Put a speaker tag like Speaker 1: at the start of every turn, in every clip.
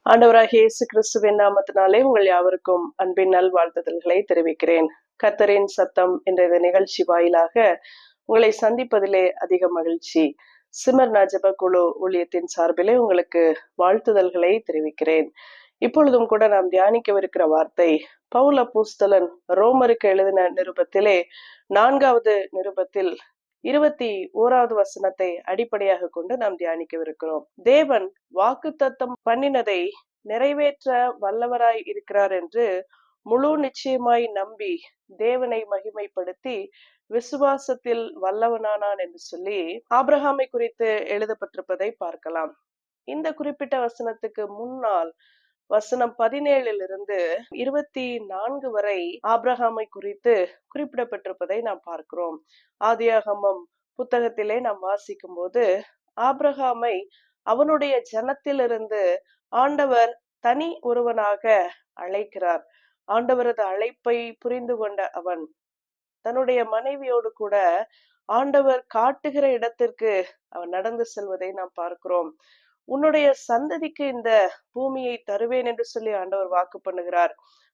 Speaker 1: ஆண்டவராகிய இயேசு கிறிஸ்துவின் நாமத்தினாலே உங்கள் யாவருக்கும் அன்பின் நல்வாழ்த்துதல்களை தெரிவிக்கிறேன். கர்த்தரின் சத்தம் என்ற இந்த நிகழ்ச்சி வாயிலாக உங்களை சந்திப்பதிலே அதிக மகிழ்ச்சி. சிமர்னா ஜெப குழு ஊழியத்தின் சார்பிலே உங்களுக்கு வாழ்த்துதல்களை தெரிவிக்கிறேன். இப்பொழுதும் கூட நாம் தியானிக்கவிருக்கிற வார்த்தை பவுல் அப்போஸ்தலன் ரோமருக்கு எழுதின நிருபத்திலே 4வது நிருபத்தில் 21வது வசனத்தை அடிப்படையாக கொண்டு நாம் தியானிக்கவிருக்கிறோம். தேவன் வாக்குத்தத்தம் பண்ணினதை நிறைவேற்ற வல்லவராய் இருக்கிறார் என்று முழு நிச்சயமாய் நம்பி தேவனை மகிமைப்படுத்தி விசுவாசத்தில் வல்லவனானான் என்று சொல்லி ஆபிரகாமை குறித்து எழுதப்பட்டிருப்பதை பார்க்கலாம். இந்த குறிப்பிட்ட வசனத்துக்கு முன்னால் வசனம் 17 24 வரை ஆபிரகாமை குறித்து குறிப்பிடப்பட்டிருப்பதை நாம் பார்க்கிறோம். ஆதியாகமம் புத்தகத்திலே நாம் வாசிக்கும் போது ஆபிரகாமை அவனுடைய ஜனத்திலிருந்து ஆண்டவர் தனி ஒருவனாக அழைக்கிறார். ஆண்டவரது அழைப்பை புரிந்து கொண்ட அவன் தன்னுடைய மனைவியோடு கூட ஆண்டவர் காட்டுகிற இடத்திற்கு அவன் நடந்து செல்வதை நாம் பார்க்கிறோம். உன்னுடைய சந்ததிக்கு இந்த பூமியை தருவேன் என்று சொல்லி ஆண்டவர் வாக்கு பண்ணுகிறார்.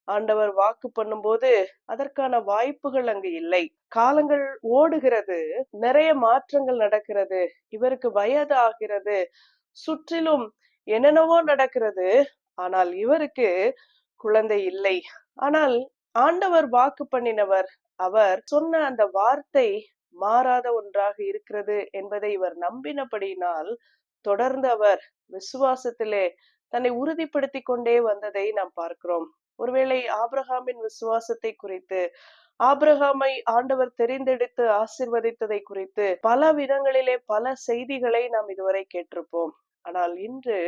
Speaker 1: ஆண்டவர் வாக்கு பண்ணும்போது அதற்கான வாய்ப்புகள் அங்கு இல்லை. காலங்கள் ஓடுகிறது, நிறைய மாற்றங்கள் நடக்கிறது, இவருக்கு வயது ஆகிறது, சுற்றிலும் என்னென்னவோ நடக்கிறது. ஆனால் இவருக்கு குழந்தை இல்லை. ஆனால் ஆண்டவர் வாக்கு பண்ணினவர், அவர் சொன்ன அந்த வார்த்தை மாறாத ஒன்றாக இருக்கிறது என்பதை இவர் நம்பினபடியினால் தொடர்ந்து அவர் விசுவாசத்திலே தன்னை உறுதிப்படுத்தி கொண்டே வந்ததை நாம் பார்க்கிறோம். ஒருவேளை ஆபிரகாமின் விசுவாசத்தை குறித்து, ஆபிரகாமை ஆண்டவர் தெரிந்தெடுத்து ஆசீர்வதித்ததை குறித்து பல விதங்களிலே பல செய்திகளை நாம் இதுவரை கேட்டிருப்போம். ஆனால் இன்று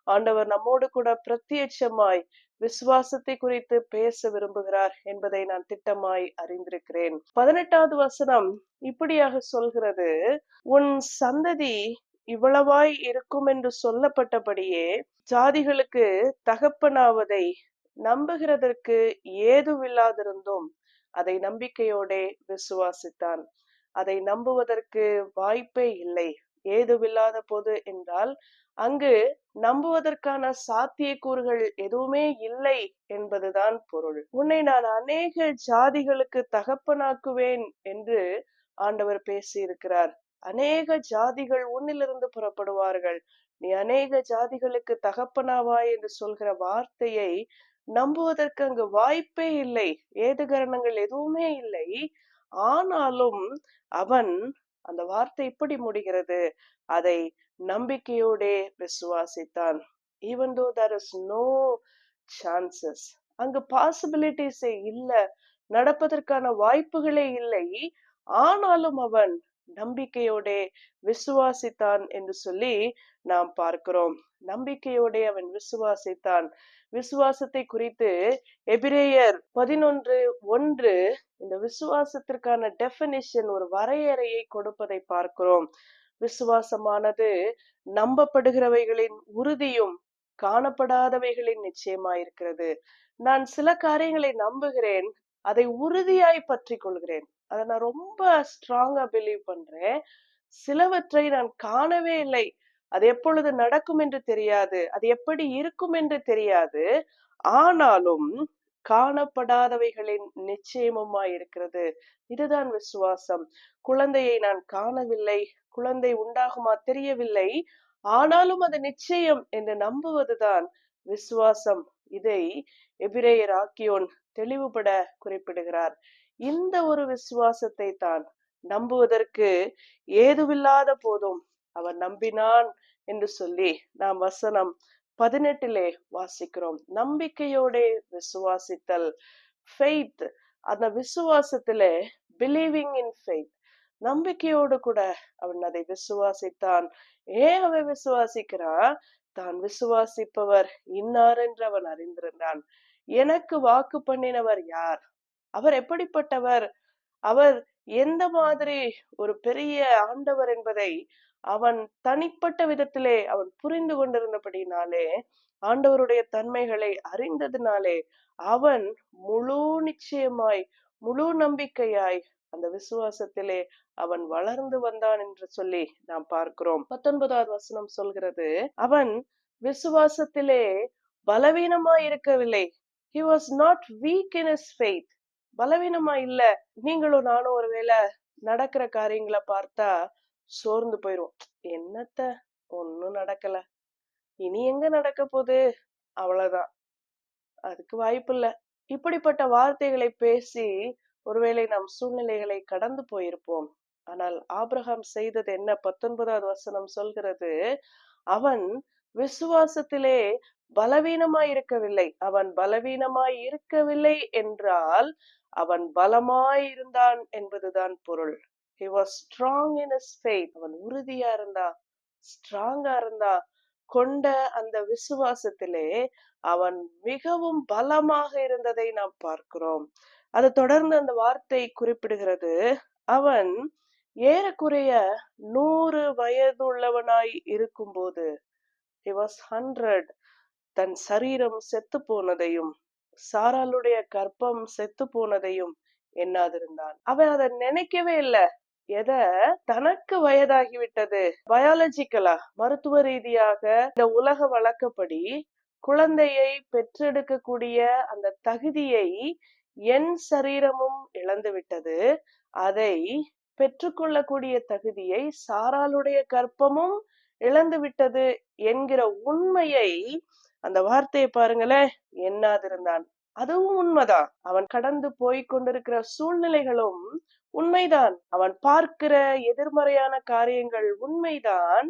Speaker 1: ஆண்டவர் நம்மோடு கூட பிரத்யட்சமாய் விசுவாசத்தை குறித்து பேச விரும்புகிறார் என்பதை நான் திட்டமாய் அறிந்திருக்கிறேன். 18வது வசனம் இப்படியாக சொல்கிறது, உன் சந்ததி இவ்வளவாய் இருக்கும் என்று சொல்லப்பட்டபடியே ஜாதிகளுக்கு தகப்பனாவதை நம்புகிறதற்கு ஏதுவில்லாதிருந்தும் அதை நம்பிக்கையோட விசுவாசித்தான். அதை நம்புவதற்கு வாய்ப்பே இல்லை. ஏதுவில்லாத போது என்றால் அங்கு நம்புவதற்கான சாத்தியக்கூறுகள் எதுவுமே இல்லை என்பதுதான் பொருள். உன்னை நான் அநேக ஜாதிகளுக்கு தகப்பனாக்குவேன் என்று ஆண்டவர் பேசி இருக்கிறார். அநேக ஜாதிகள் உன்னிலிருந்து புறப்படுவார்கள், நீ அநேக ஜாதிகளுக்கு தகப்பனாவாய் என்று சொல்கிற வார்த்தையை நம்புவதற்கு அங்கு வாய்ப்பே இல்லை. ஏதுகரணங்கள் எதுவுமே இல்லை. ஆனாலும் அவன் அந்த வார்த்தை இப்படி முடிகிறது, அதை நம்பிக்கையோட விசுவாசித்தான். even though there is no chances, அங்கு பாசிபிலிட்டிஸே இல்ல, நடப்பதற்கான வாய்ப்புகளே இல்லை. ஆனாலும் அவன் நம்பிக்கையோட விசுவாசித்தான் என்று சொல்லி நாம் பார்க்கிறோம். நம்பிக்கையோட அவன் விசுவாசித்தான். விசுவாசத்தை குறித்து எபிரேயர் 11:1 இந்த விசுவாசத்திற்கான டெஃபினிஷன், ஒரு வரையறையை கொடுப்பதை பார்க்கிறோம். விசுவாசமானது நம்பப்படுகிறவைகளின் உறுதியும் காணப்படாதவைகளின் நிச்சயமாயிருக்கிறது. நான் சில காரியங்களை நம்புகிறேன், அதை உறுதியாய் பற்றி கொள்கிறேன், அதை நான் ரொம்ப ஸ்ட்ராங்கா பிலீவ் பண்றேன். சிலவற்றை நான் காணவே இல்லை, அது எப்பொழுது நடக்கும் என்று தெரியாது, அது எப்படி இருக்கும் என்று தெரியாது. ஆனாலும் காணப்படாதவைகளின் நிச்சயமுமாய் இருக்கிறது. இதுதான் விசுவாசம். குழந்தையை நான் காணவில்லை, குழந்தை உண்டாகுமா தெரியவில்லை, ஆனாலும் அது நிச்சயம் என்று நம்புவதுதான் விசுவாசம். இதை எபிரேயர் ஆக்கியோன் தெளிவுபட குறிப்பிடுகிறார். இந்த ஒரு விசுவாசத்தை தான் நம்புவதற்கு ஏதுவில்லாத போதும் அவன் நம்பினான் என்று சொல்லி நாம் வசனம் 18 வாசிக்கிறோம். நம்பிக்கையோட விசுவாசித்தல், ஃபெய்த். அந்த விசுவாசத்திலே பிலீவிங் இன் ஃபெய்த், நம்பிக்கையோடு கூட அவன் அதை விசுவாசித்தான். ஏன் அவன் விசுவாசிக்கிறான்? தான் விசுவாசிப்பவர் இன்னார் என்று அவன் அறிந்திருந்தான். எனக்கு வாக்கு பண்ணினவர் யார், அவர் எப்படிப்பட்டவர், அவர் எந்த மாதிரி ஒரு பெரிய ஆண்டவர் என்பதை அவன் தனிப்பட்ட விதத்திலே அவன் புரிந்து கொண்டிருந்தபடினாலே, ஆண்டவருடைய தன்மைகளை அறிந்ததினாலே அவன் முழு நிச்சயமாய் முழு நம்பிக்கையாய் அந்த விசுவாசத்திலே அவன் வளர்ந்து வந்தான் என்று சொல்லி நாம் பார்க்கிறோம். 19வது வசனம் சொல்கிறது, அவன் விசுவாசத்திலே பலவீனமா இருக்கவில்லை. He was not weak in his faith. பலவீனமா இல்ல. நீங்களும் நானும் ஒருவேளை நடக்கிற காரியங்களை பார்த்தா சோர்ந்து போயிரும். என்னத்த, ஒண்ணும் நடக்கல, இனி எங்க நடக்க போகுது, அவ்வளவுதான், அதுக்கு வாய்ப்பில்ல. இப்படிப்பட்ட வார்த்தைகளை பேசி ஒருவேளை நாம் சூழ்நிலைகளை கடந்து போயிருப்போம். ஆனால் ஆபிரகாம் செய்தது என்ன? 19வது வசனம் சொல்கிறது, அவன் விசுவாசத்திலே பலவீனமாய் இருக்கவில்லை. அவன் பலவீனமாய் இருக்கவில்லை என்றால் அவன் பலமாய் இருந்தான் என்பதுதான் பொருள். He was strong in his faith. அவன் உறுதியா இருந்தான், ஸ்ட்ராங்கா இருந்தான். கொண்ட அந்த விசுவாசத்திலே அவன் மிகவும் பலமாக இருந்ததை நாம் பார்க்கிறோம். அதை தொடர்ந்து அந்த வார்த்தை குறிப்பிடுகிறது, அவன் ஏறக்குறைய 100 வயதுள்ளவனாய் இருக்கும்போது, he was 100, தன் சரீரம் செத்து போனதையும் சாராளுடைய கர்ப்பம் செத்து போனதையும் எண்ணாதிருந்தான். அவன் அதை நினைக்கவே இல்லை. எத? தனக்கு வயதாகிவிட்டது, பயாலஜிக்கலா, மருத்துவ ரீதியாக இந்த உலக வழக்கப்படி குழந்தையை பெற்றெடுக்கக்கூடிய அந்த தகுதியை என் சரீரமும் இழந்து விட்டது, அதை பெற்றுக்கொள்ளக்கூடிய தகுதியை சாராளுடைய கர்ப்பமும் இழந்து விட்டது என்கிற உண்மையை, அந்த வார்த்தையை பாருங்களேன், எண்ணாதிருந்தான். அதுவும் உண்மைதான். அவன் கடந்து போய் கொண்டிருக்கிற சூழ்நிலைகளும் உண்மைதான். அவன் பார்க்கிற எதிர்மறையான காரியங்கள் உண்மைதான்.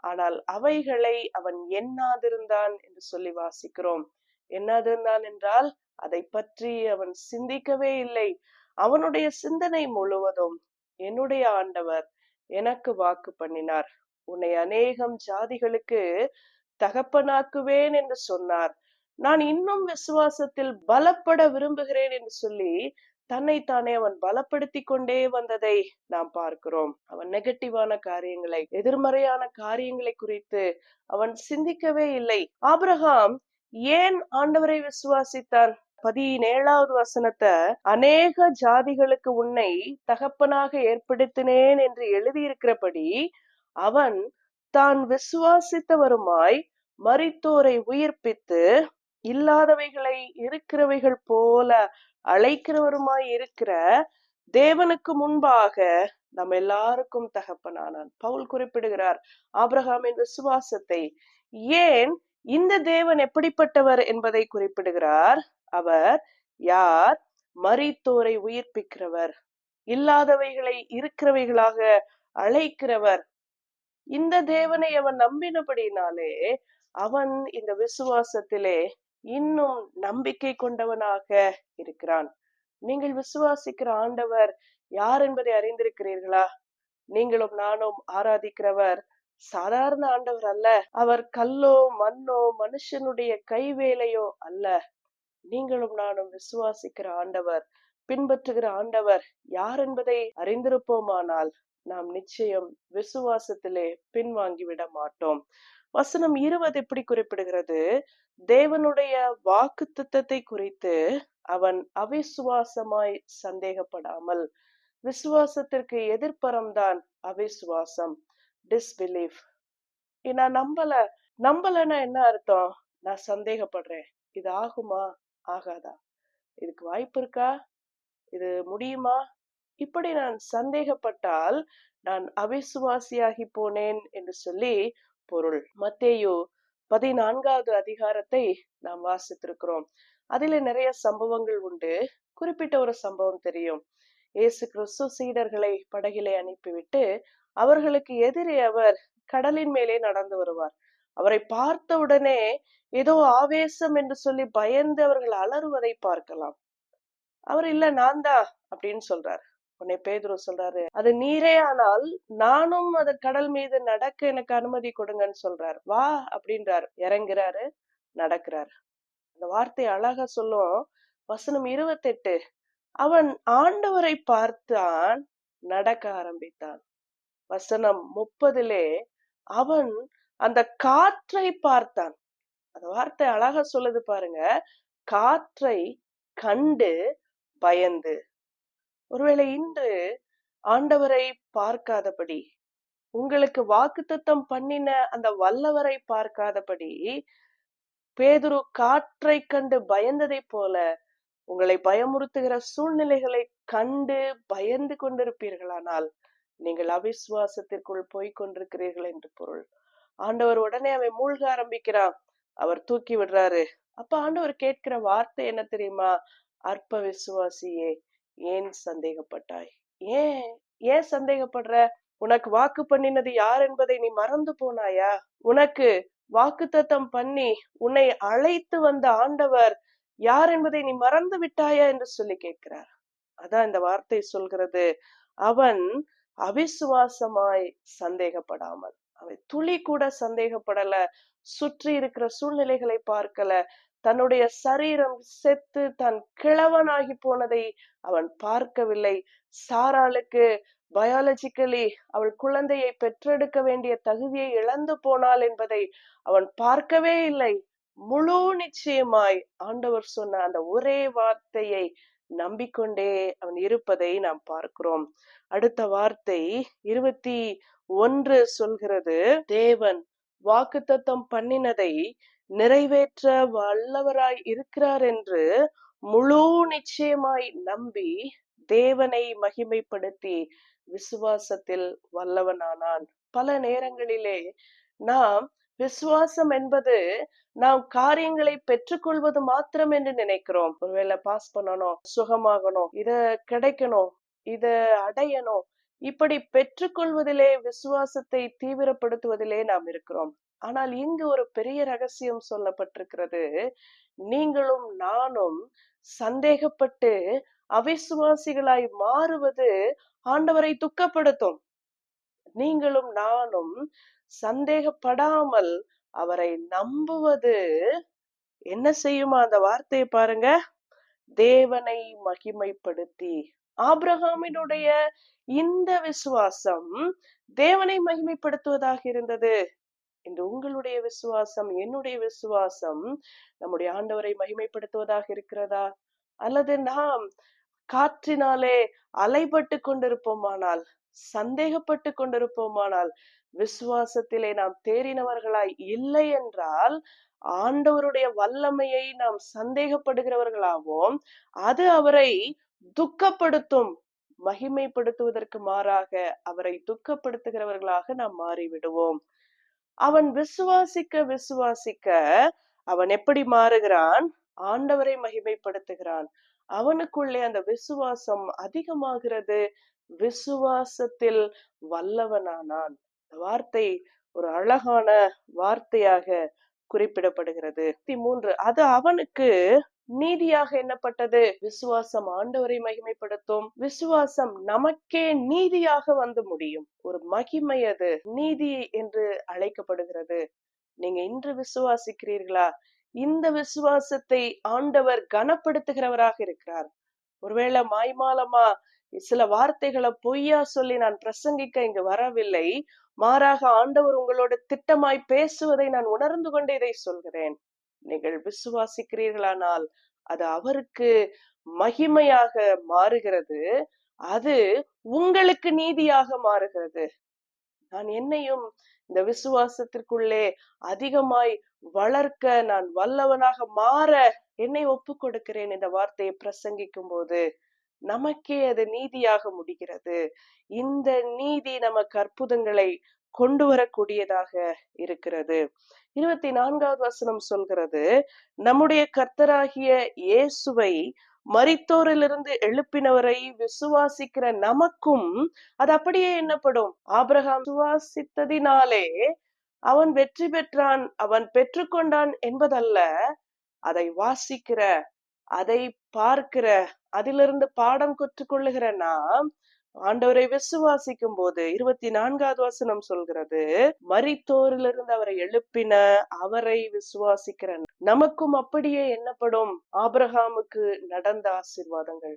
Speaker 1: ஆனால் அவைகளை அவன் எண்ணாதிருந்தான் என்று சொல்லி வாசிக்கிறோம். எண்ணாதிருந்தான் என்றால் அதை பற்றி அவன் சிந்திக்கவே இல்லை. அவனுடைய சிந்தனை முழுவதும், என்னுடைய ஆண்டவர் எனக்கு வாக்கு பண்ணினார், உன்னை அநேகம் ஜாதிகளுக்கு தகப்பனாக்குவேன் என்று சொன்னார், நான் இன்னும் விசுவாசத்தில் பலப்பட விரும்புகிறேன் என்று சொல்லி தன்னைத்தானே அவன் பலப்படுத்தி கொண்டே வந்ததை நாம் பார்க்கிறோம். அவன் நெகட்டிவான காரியங்களை, எதிர்மறையான காரியங்களை குறித்து அவன் சிந்திக்கவே இல்லை. ஆபிரகாம் ஏன் ஆண்டவரை விசுவாசித்தான்? 17வது வசனத்தை, அநேக ஜாதிகளுக்கு உன்னை தகப்பனாக ஏற்படுத்தினேன் என்று எழுதியிருக்கிறபடி அவன் தான் விசுவாசித்தவருமாய் மரித்தோரை உயிர்ப்பித்து இல்லாதவைகளை இருக்கிறவைகள் போல அழைக்கிறவருமாய் இருக்கிற தேவனுக்கு முன்பாக நம்ம எல்லாருக்கும் தகப்பனானான். பவுல் குறிப்பிடுகிறார் ஆபிரகாமின் விசுவாசத்தை. ஏன்? இந்த தேவன் எப்படிப்பட்டவர் என்பதை குறிப்பிடுகிறார். அவர் யார்? மரித்தோரை உயிர்ப்பிக்கிறவர், இல்லாதவைகளை இருக்கிறவைகளாக அழைக்கிறவர். இந்த தேவனை அவன் நம்பினபடினாலே அவன் இந்த விசுவாசத்திலே இன்னும் நம்பிக்கை கொண்டவனாக இருக்கிறான். நீங்கள் விசுவாசிக்கிற ஆண்டவர் யார் என்பதை அறிந்திருக்கிறீர்களா? நீங்களும் நானும் ஆராதிக்கிறவர் சாதாரண ஆண்டவர் அல்ல. அவர் கல்லோ மண்ணோ மனுஷனுடைய கைவேலையோ அல்ல. நீங்களும் நானும் விசுவாசிக்கிற ஆண்டவர், பின்பற்றுகிற ஆண்டவர் யார் என்பதை அறிந்திருப்போமானால் நாம் நிச்சயம் விசுவாசத்திலே பின்வாங்கிவிட மாட்டோம். வசனம் 20 எப்படி குறிப்பிடுகிறது? தேவனுடைய வாக்குத்தத்தத்தை குறித்து அவன் அவிசுவாசமாய் சந்தேகப்படாமல். விசுவாசத்திற்கு எதிர்ப்பறம்தான் அவிசுவாசம், டிஸ்பிலீஃப். நான் நம்பலன்னா என்ன அர்த்தம்? நான் சந்தேகப்படுறேன், இது ஆகுமா ஆகாதா, இதுக்கு வாய்ப்பு இருக்கா, இது முடியுமா, இப்படி நான் சந்தேகப்பட்டால் நான் அவிசுவாசியாகி போனேன் என்று சொல்லி பொருள். மத்தேயு 14வது அதிகாரத்தை நாம் வாசித்திருக்கிறோம். அதில நிறைய சம்பவங்கள் உண்டு. குறிப்பிட்ட ஒரு சம்பவம் தெரியும். இயேசு கிறிஸ்து சீடர்களை படகிலே அனுப்பிவிட்டு அவர்களுக்கு எதிரே அவர் கடலின் மேலே நடந்து வருவார். அவரை பார்த்த உடனே ஏதோ ஆவேசம் என்று சொல்லி பயந்து அவர்கள் அலறுவதை பார்க்கலாம். அவர் இல்ல, நான் தான் அப்படின்னு சொல்றாரு. உன்னை பேதுரு சொல்றாரு, அது நீரே ஆனால் நானும் அது கடல் மீது நடக்க எனக்கு அனுமதி கொடுங்கன்னு சொல்றாரு. வா அப்படின்றாரு. இறங்குறாரு, நடக்கிறாரு. அந்த வார்த்தை அழகா சொல்லும். வசனம் 28, அவன் ஆண்டவரை பார்த்தான், நடக்க ஆரம்பித்தான். வசனம் 30, அவன் அந்த காற்றை பார்த்தான். அந்த வார்த்தை அழகா சொல்லுது பாருங்க, காற்றை கண்டு பயந்து. ஒருவேளை இன்று ஆண்டவரை பார்க்காதபடி, உங்களுக்கு வாக்குத்தத்தம் பண்ணின அந்த வல்லவரை பார்க்காதபடி பேதுரு காற்றை கண்டு பயந்ததை போல உங்களை பயமுறுத்துகிற சூழ்நிலைகளை கண்டு பயந்து கொண்டிருப்பீர்களானால் நீங்கள் அவிசுவாசத்திற்குள் போய் கொண்டிருக்கிறீர்கள் என்று பொருள். ஆண்டவர் உடனே அவன் மூழ்க ஆரம்பிக்கிறான், அவர் தூக்கி விடுறாரு. அப்ப ஆண்டவர் கேட்கிற வார்த்தை என்ன தெரியுமா? அற்ப விசுவாசியே, ஏன் சந்தேகப்பட்டாய்? ஏன் ஏன் சந்தேகப்படுற? உனக்கு வாக்கு பண்ணினது யார் என்பதை நீ மறந்து போனாயா? உனக்கு வாக்குத்தத்தம் பண்ணி உன்னை அழைத்து வந்த ஆண்டவர் யார் என்பதை நீ மறந்து விட்டாயா என்று சொல்லி கேட்கிறார். அதான் இந்த வார்த்தை சொல்கிறது, அவன் அவிசுவாசமாய் சந்தேகப்படாமல். அவன் துளி கூட சந்தேகப்படல, சுற்றி இருக்கிற சூழ்நிலைகளை பார்க்கல, தன்னுடைய சரீரம் செத்து தன் கிழவனாகி போனதை அவன் பார்க்கவில்லை. சாராளுக்கு பயாலஜிக்கலி அவள் குழந்தையை பெற்றெடுக்க வேண்டிய தகுதியை இழந்து போனாள் என்பதை அவன் பார்க்கவே இல்லை. முழு நிச்சயமாய் ஆண்டவர் சொன்ன அந்த ஒரே வார்த்தையை நம்பிக்கொண்டே அவன் இருப்பதை நாம் பார்க்கிறோம். அடுத்த வார்த்தை 21 சொல்கிறது, தேவன் வாக்குத்தத்தம் பண்ணினதை நிறைவேற்ற வல்லவராய் இருக்கிறார் என்று முழு நிச்சயமாய் நம்பி தேவனை மகிமைப்படுத்தி விசுவாசத்தில் வல்லவனானான். பல நேரங்களிலே நாம் விசுவாசம் என்பது நாம் காரியங்களை பெற்றுக்கொள்வது மாத்திரம் என்று நினைக்கிறோம். ஒருவேளை பாஸ் பண்ணணும், சுகமாகணும், இத கிடைக்கணும், இத அடையணும், இப்படி பெற்றுக்கொள்வதிலே விசுவாசத்தை தீவிரப்படுத்துவதிலே நாம் இருக்கிறோம். ஆனால் இங்கு ஒரு பெரிய ரகசியம் சொல்லப்பட்டிருக்கிறது. நீங்களும் நானும் சந்தேகப்பட்டு அவிசுவாசிகளாய் மாறுவது ஆண்டவரை துக்கப்படுத்தும். நீங்களும் நானும் சந்தேகப்படாமல் அவரை நம்புவது என்ன செய்யுமா? அந்த வார்த்தையை பாருங்க, தேவனை மகிமைப்படுத்தி. ஆபிரகாமினுடைய இந்த விசுவாசம் தேவனை மகிமைப்படுத்துவதாக இருந்தது. இந்த உங்களுடைய விசுவாசம், என்னுடைய விசுவாசம் நம்முடைய ஆண்டவரை மகிமைப்படுத்துவதாக இருக்கிறதா? அல்லது நாம் காற்றினாலே அலைபட்டு கொண்டிருப்போமானால், சந்தேகப்பட்டு கொண்டிருப்போமானால், விசுவாசத்திலே நாம் தேறினவர்களாய் இல்லை என்றால் ஆண்டவருடைய வல்லமையை நாம் சந்தேகப்படுகிறவர்களாவோம். அது அவரை துக்கப்படுத்தும். மகிமைப்படுத்துவதற்கு மாறாக அவரை துக்கப்படுத்துகிறவர்களாக நாம் மாறிவிடுவோம். அவன் விசுவாசிக்க விசுவாசிக்க அவன் எப்படி மாறுகிறான்? ஆண்டவரை மகிமைப்படுத்துகிறான். அவனுக்குள்ளே அந்த விசுவாசம் அதிகமாகிறது. விசுவாசத்தில் வல்லவனானான். வார்த்தை ஒரு அழகான வார்த்தையாக குறிப்பிடப்படுகிறது. 3 அது அவனுக்கு நீதியாக எண்ணப்பட்டது. விசுவாசம் ஆண்டவரை மகிமைப்படுத்தும். விசுவாசம் நமக்கே நீதியாக வந்து முடியும். ஒரு மகிமை, அது நீதி என்று அழைக்கப்படுகிறது. நீங்க இன்று விசுவாசிக்கிறீர்களா? இந்த விசுவாசத்தை ஆண்டவர் கனப்படுத்துகிறவராக இருக்கிறார். ஒருவேளை மாய்மாலமா சில வார்த்தைகளை பொய்யா சொல்லி நான் பிரசங்கிக்க இங்கு வரவில்லை. மாறாக ஆண்டவர் உங்களோட திட்டமாய் பேசுவதை நான் உணர்ந்து கொண்டு இதை சொல்கிறேன். நீங்கள் விசுவாசிக்கிறீர்களானால் அது அவருக்கு மகிமையாக மாறுகிறது. அது உங்களுக்கு நீதியாக மாறுகிறது. நான் என்னையும் இந்த விசுவாசத்திற்குள்ளே அதிகமாய் வளர்க்க, நான் வல்லவனாக மாற என்னை ஒப்பு கொடுக்கிறேன். இந்த வார்த்தையை பிரசங்கிக்கும் போது நமக்கே அது நீதியாக முடிகிறது. இந்த நீதி நமக்கு அற்புதங்களை கொண்டு வரக்கூடியதாக இருக்கிறது. 24வது வசனம் சொல்கிறது, நம்முடைய கர்த்தராகிய இயேசுவை மரித்தோரிலிருந்து எழுப்பினவரை விசுவாசிக்கிற நமக்கும் அது அப்படியே எண்ணப்படும். ஆபிரகாம் விசுவாசித்ததினாலே அவன் வெற்றி பெற்றான், அவன் பெற்றுக்கொண்டான் என்பதல்ல, அதை வாசிக்கிற, அதை பார்க்கிற, அதிலிருந்து பாடம் கற்றுக்கொள்ளுகிற நாம் ஆண்டவரை விசுவாசிக்கும் போது 24வது வசனம் சொல்கிறது, மரித்தோரிலிருந்து அவரை எழுப்பின அவரை விசுவாசிக்கிற நமக்கும் அப்படியே எண்ணப்படும். ஆபிரகாமுக்கு நடந்த ஆசீர்வாதங்கள்,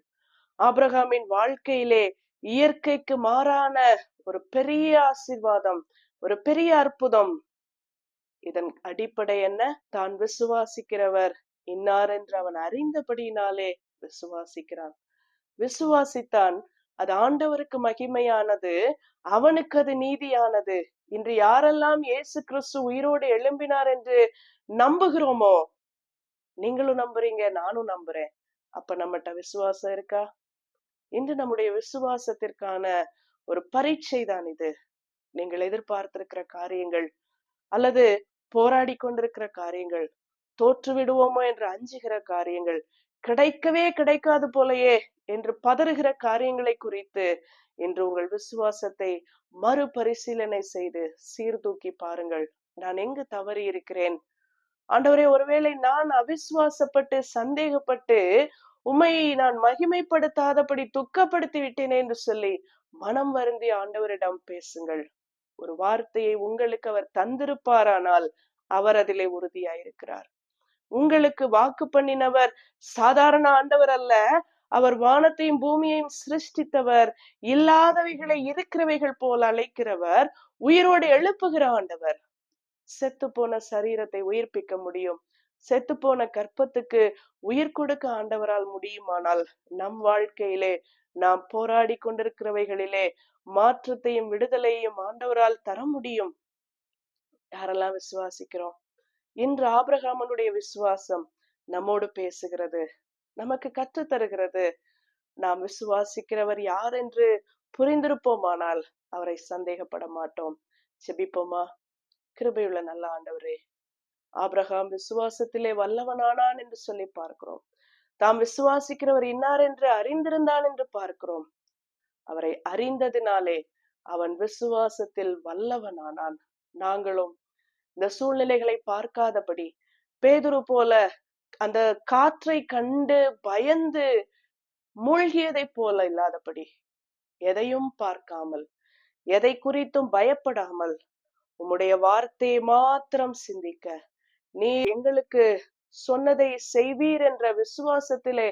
Speaker 1: ஆபிரகாமின் வாழ்க்கையிலே இயற்கைக்கு மாறான ஒரு பெரிய ஆசீர்வாதம், ஒரு பெரிய அற்புதம். இதன் அடிப்படை என்ன? தான் விசுவாசிக்கிறவர் இன்னார் என்று அவன் அறிந்தபடியினாலே விசுவாசிக்கிறான். விசுவாசித்தான், அது ஆண்டவருக்கு மகிமையானது, அவனுக்கு அது நீதியானது. இன்று யாரெல்லாம் இயேசு கிறிஸ்து உயிரோடு எழும்பினார் என்று நம்புகிறோமோ? நீங்களும் நம்புறீங்க, நானும் நம்புறேன். அப்ப நம்மகிட்ட விசுவாசம் இருக்கா? இன்று நம்முடைய விசுவாசத்திற்கான ஒரு பரீட்சை தான் இது. நீங்கள் எதிர்பார்த்திருக்கிற காரியங்கள் அல்லது போராடி கொண்டிருக்கிற காரியங்கள், தோற்று விடுவோமோ என்று அஞ்சுகிற காரியங்கள், கிடைக்கவே கிடைக்காது போலயே என்று பதறுகிற காரியங்களை குறித்து இன்று உங்கள் விசுவாசத்தை மறுபரிசீலனை செய்து சீர்தூக்கி பாருங்கள். நான் எங்கு தவறி இருக்கிறேன்? ஆண்டவரே, ஒருவேளை நான் அவிசுவாசப்பட்டு சந்தேகப்பட்டு உம்மை நான் மகிமைப்படுத்தாதபடி துக்கப்படுத்தி விட்டேனே என்று சொல்லி மனம் வருந்தி ஆண்டவரிடம் பேசுங்கள். ஒரு வார்த்தையை உங்களுக்கு அவர் தந்திருப்பாரானால் அவர் அதிலே உறுதியாயிருக்கிறார். உங்களுக்கு வாக்கு பண்ணினவர் சாதாரண ஆண்டவர் அல்ல. அவர் வானத்தையும் பூமியையும் சிருஷ்டித்தவர், இல்லாதவைகளை இருக்கிறவைகள் போல அழைக்கிறவர், உயிரோடு எழுப்புகிற ஆண்டவர். செத்து போன சரீரத்தை உயிர்ப்பிக்க முடியும். செத்து போன கற்பத்துக்கு உயிர் கொடுக்க ஆண்டவரால் முடியுமானால் நம் வாழ்க்கையிலே நாம் போராடி கொண்டிருக்கிறவைகளிலே மாற்றத்தையும் விடுதலையும் ஆண்டவரால் தர முடியும். யாரெல்லாம் விசுவாசிக்கிறோம்? இன்று ஆபிரகாமனுடைய விசுவாசம் நம்மோடு பேசுகிறது, நமக்கு கற்று தருகிறது. நாம் விசுவாசிக்கிறவர் யார் என்று புரிந்திருப்போமானால் அவரை சந்தேகப்பட மாட்டோம். செபிப்போமா? கிருபையுள்ள நல்ல ஆண்டவரே, ஆபிரகாம் விசுவாசத்திலே வல்லவனானான் என்று சொல்லி பார்க்கிறோம். தாம் விசுவாசிக்கிறவர் இன்னார் என்று அறிந்திருந்தான் என்று பார்க்கிறோம். அவரை அறிந்ததினாலே அவன் விசுவாசத்தில் வல்லவனானான். நாங்களும் இந்த சூழ்நிலைகளை பார்க்காதபடி பேதுரு போல அந்த காற்றை கண்டு பயந்து மூழ்கியதை போல இல்லாதபடி, எதையும் பார்க்காமல், எதை குறித்தும் பயப்படாமல், உம்முடைய வார்த்தையை மாத்திரம் சிந்திக்க, நீ எங்களுக்கு சொன்னதை செய்வீர் என்ற விசுவாசத்திலே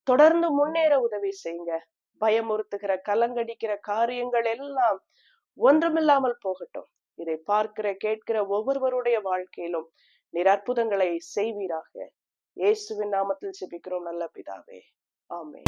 Speaker 1: தொடர்ந்து முன்னேற உதவி செய்யுங்க. பயமுறுத்துகிற கலங்கடிக்கிற காரியங்கள் எல்லாம் ஒன்றுமில்லாமல் போகட்டும். இதை பார்க்கிற கேட்கிற ஒவ்வொருவருடைய வாழ்க்கையிலும் நீர் அற்புதங்களை செய்வீராக. இயேசுவின் நாமத்தில் ஜெபிக்கிறோம் நல்ல பிதாவே, ஆமென்.